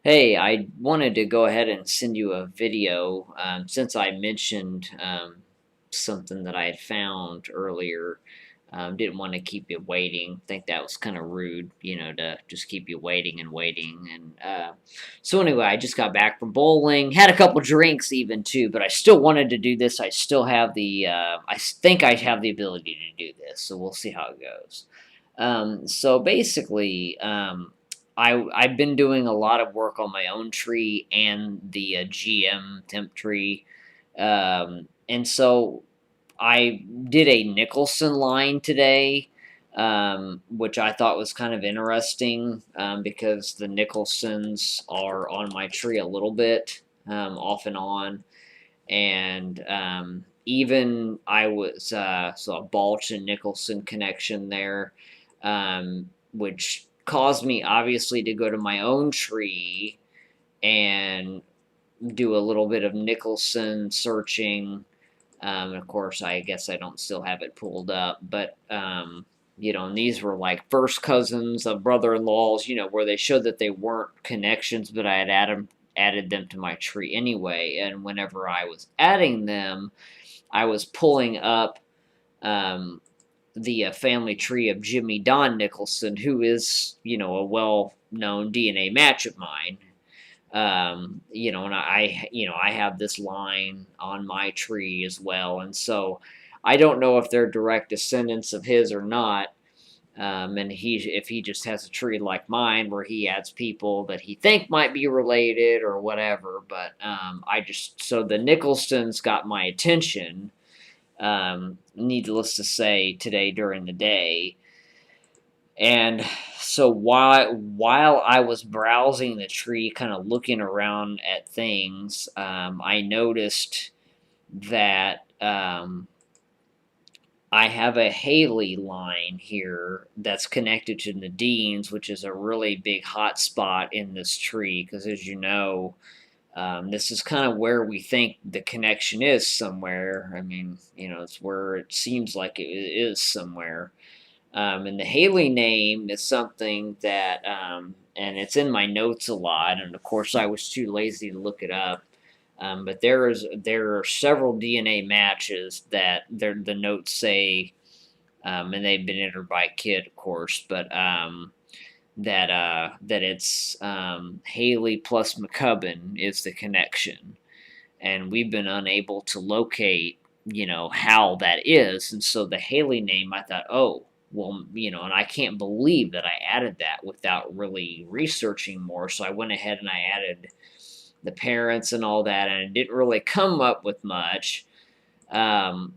Hey, I wanted to go ahead and send you a video since I mentioned something that I had found earlier. Didn't want to keep you waiting. Think that was kind of rude, to just keep you waiting and waiting. So anyway, I just got back from bowling, had a couple drinks even too, but I still wanted to do this. I still have I think I have the ability to do this, so we'll see how it goes. So basically, I've been doing a lot of work on my own tree and the GM temp tree, and so I did a Nicholson line today, which I thought was kind of interesting because the Nicholsons are on my tree a little bit, off and on, and even I was so a Balch and Nicholson connection there, which caused me obviously to go to my own tree and do a little bit of Nicholson searching. And of course, I guess I don't still have it pulled up, but and these were like first cousins of brother-in-laws, where they showed that they weren't connections, but I had added them to my tree anyway. And whenever I was adding them, I was pulling up um, the family tree of Jimmy Don Nicholson, who is, a well-known DNA match of mine. And I have this line on my tree as well, and so I don't know if they're direct descendants of his or not. And if he just has a tree like mine where he adds people that he think might be related or whatever, but so the Nicholsons got my attention. Needless to say, today during the day, and so while I was browsing the tree, kind of looking around at things, I noticed that I have a Haley line here that's connected to Nadine's, which is a really big hot spot in this tree. Because as you know, this is kind of where we think the connection is somewhere. I mean, it's where it seems like it is somewhere. And the Haley name is something that, and it's in my notes a lot. And of course, I was too lazy to look it up. But there are several DNA matches that the notes say, and they've been entered by a kid, of course, but that it's Haley plus McCubbin is the connection, and we've been unable to locate, how that is. And so the Haley name, I thought, oh, well, and I can't believe that I added that without really researching more. So I went ahead and I added the parents and all that, and it didn't really come up with much. Um,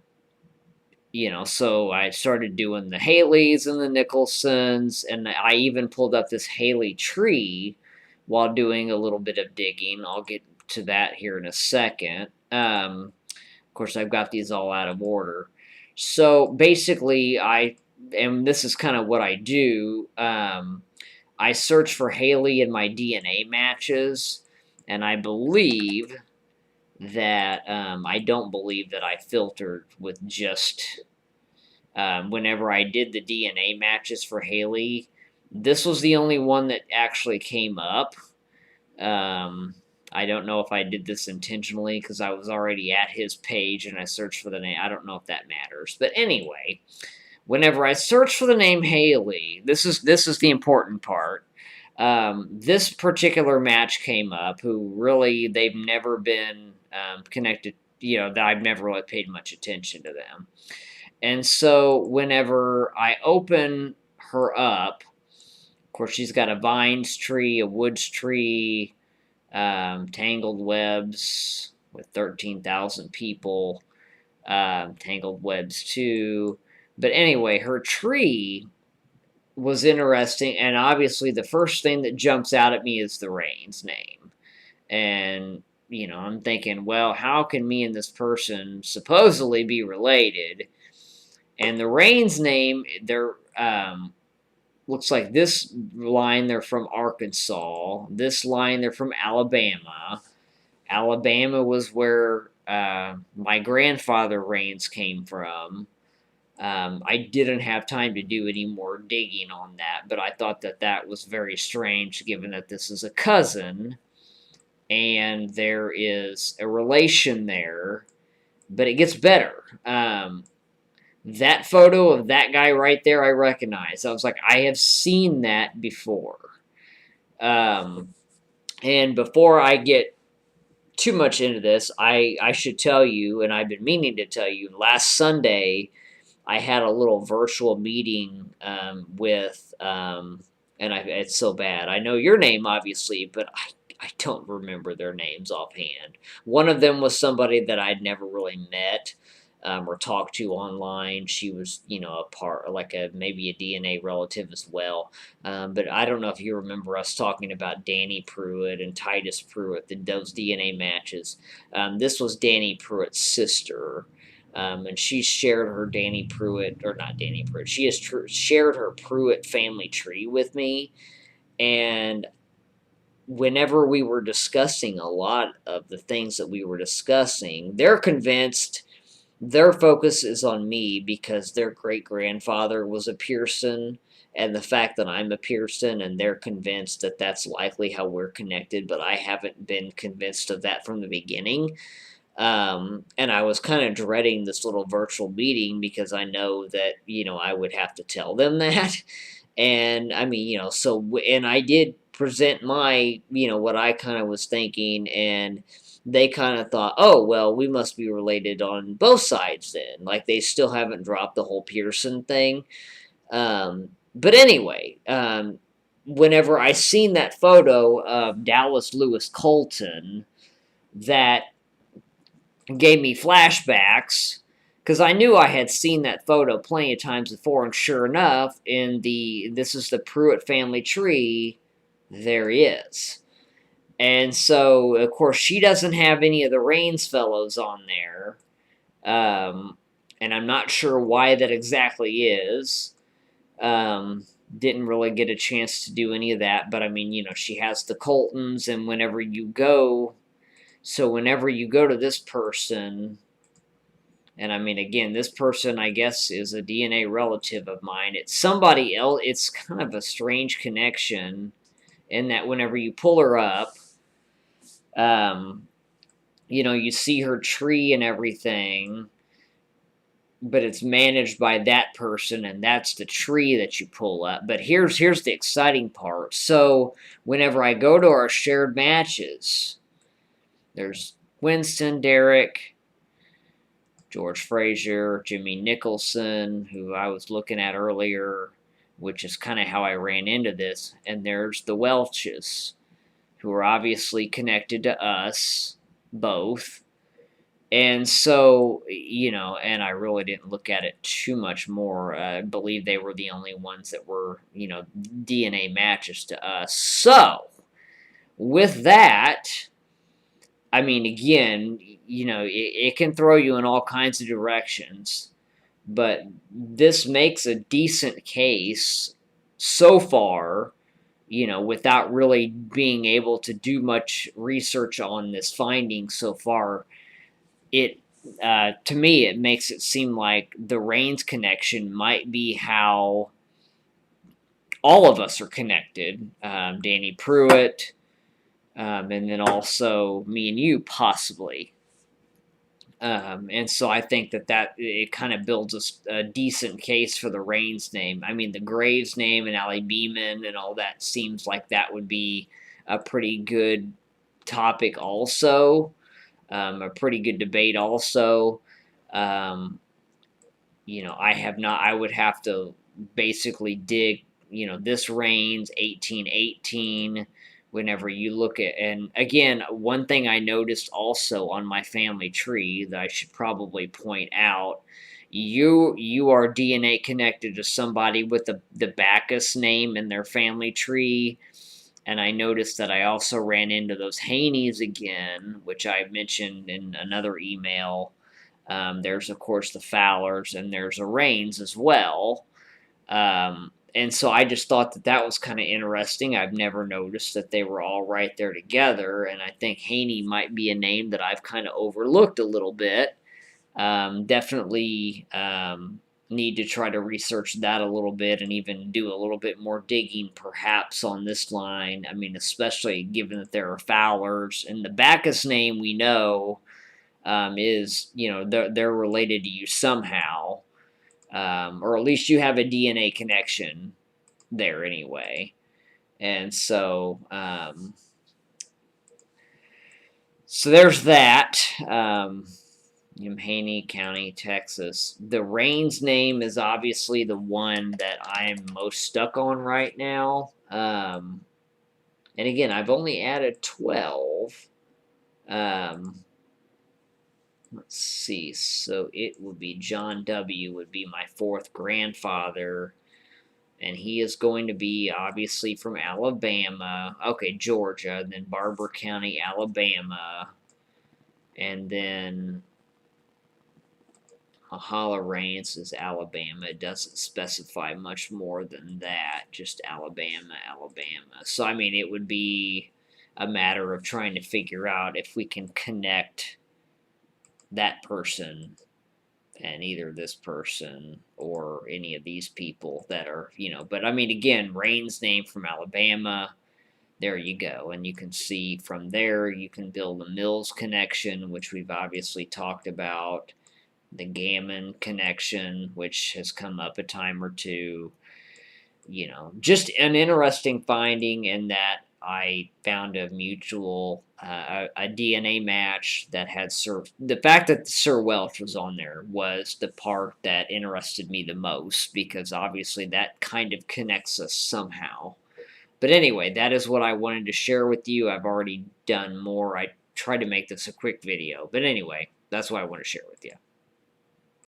so I started doing the Haleys and the Nicholsons, and I even pulled up this Haley tree while doing a little bit of digging. I'll get to that here in a second. Of course, I've got these all out of order. So basically, and this is kind of what I do. I search for Haley in my DNA matches, and I don't believe that I filtered with just whenever I did the DNA matches for Haley. This was the only one that actually came up. Um, I don't know if I did this intentionally because I was already at his page and I searched for the name. I don't know if that matters, but anyway, whenever I search for the name Haley, this is the important part. This particular match came up. Who really they've never been connected. That I've never really paid much attention to them. And so whenever I open her up, of course she's got a vines tree, a woods tree, tangled webs with 13,000 people, tangled webs too. But anyway, her tree was interesting, and obviously the first thing that jumps out at me is the Rain's name. And, I'm thinking, well, how can me and this person supposedly be related? And the Rain's name, they're looks like this line they're from Arkansas. This line they're from Alabama. Alabama was where my grandfather Rains came from. I didn't have time to do any more digging on that, but I thought that that was very strange given that this is a cousin and there is a relation there, but it gets better. That photo of that guy right there, I recognize. I was like, I have seen that before. Um, and before I get too much into this, I should tell you, and I've been meaning to tell you, last Sunday I had a little virtual meeting with, and it's so bad. I know your name, obviously, but I don't remember their names offhand. One of them was somebody that I'd never really met or talked to online. She was, a part, like maybe a DNA relative as well. But I don't know if you remember us talking about Danny Pruitt and Titus Pruitt, those DNA matches. This was Danny Pruitt's sister. And she shared her Danny Pruitt, or not Danny Pruitt, she has shared her Pruitt family tree with me. And whenever we were discussing a lot of the things that we were discussing, they're convinced their focus is on me because their great grandfather was a Pearson, and the fact that I'm a Pearson, and they're convinced that that's likely how we're connected, but I haven't been convinced of that from the beginning. And I was kind of dreading this little virtual meeting because I know that, I would have to tell them that. And I mean, and I did present my, what I kind of was thinking, and they kind of thought, oh, well, we must be related on both sides then. Like they still haven't dropped the whole Pearson thing. But anyway, whenever I seen that photo of Dallas Lewis Colton, that gave me flashbacks because I knew I had seen that photo plenty of times before, and sure enough, this is the Pruitt family tree, there he is. And so, of course, she doesn't have any of the Rains fellows on there. And I'm not sure why that exactly is. Didn't really get a chance to do any of that, but I mean, she has the Coltons, and whenever you go to this person, and I mean, again, this person, I guess, is a DNA relative of mine. It's somebody else. It's kind of a strange connection in that whenever you pull her up, you see her tree and everything, but it's managed by that person, and that's the tree that you pull up. But here's the exciting part. So whenever I go to our shared matches, there's Winston, Derek, George Frazier, Jimmy Nicholson, who I was looking at earlier, which is kind of how I ran into this. And there's the Welches, who are obviously connected to us both. And so, and I really didn't look at it too much more. I believe they were the only ones that were, DNA matches to us. So, with that, I mean, again, it can throw you in all kinds of directions, but this makes a decent case so far, without really being able to do much research on this finding so far. To me, it makes it seem like the Rains connection might be how all of us are connected. Danny Pruitt, and then also me and you, possibly. And so I think that it kind of builds a decent case for the Rains name. I mean, the Graves name and Allie Beeman and all that seems like that would be a pretty good topic also, a pretty good debate also. I would have to basically dig, this Rains 1818. Whenever you look at, and again, one thing I noticed also on my family tree that I should probably point out, you are DNA connected to somebody with the Bacchus name in their family tree, and I noticed that I also ran into those Haneys again, which I mentioned in another email. There's of course the Fowlers, and there's a Rains as well. And so I just thought that was kind of interesting. I've never noticed that they were all right there together, and I think Haney might be a name that I've kind of overlooked a little bit. Definitely, need to try to research that a little bit and even do a little bit more digging perhaps on this line. I mean, especially given that there are Fowlers. And the Backus name we know is, they're related to you somehow. Or at least you have a DNA connection there anyway. And so there's that. Haney County, Texas. The Rains name is obviously the one that I'm most stuck on right now. And again, I've only added 12. Let's see. So it would be John W. would be my fourth grandfather. And he is going to be obviously from Alabama. Okay, Georgia. And then Barber County, Alabama. And then Mahala Rains is Alabama. It doesn't specify much more than that. Just Alabama, Alabama. So, I mean, it would be a matter of trying to figure out if we can connect that person and either this person or any of these people that are, but I mean, again, Rain's name from Alabama. There you go. And you can see from there, you can build a Mills connection, which we've obviously talked about. The Gammon connection, which has come up a time or two. Just an interesting finding in that I found a mutual, a DNA match that had the fact that Sir Welch was on there was the part that interested me the most, because obviously that kind of connects us somehow. But anyway, that is what I wanted to share with you. I've already done more. I tried to make this a quick video. But anyway, that's what I want to share with you.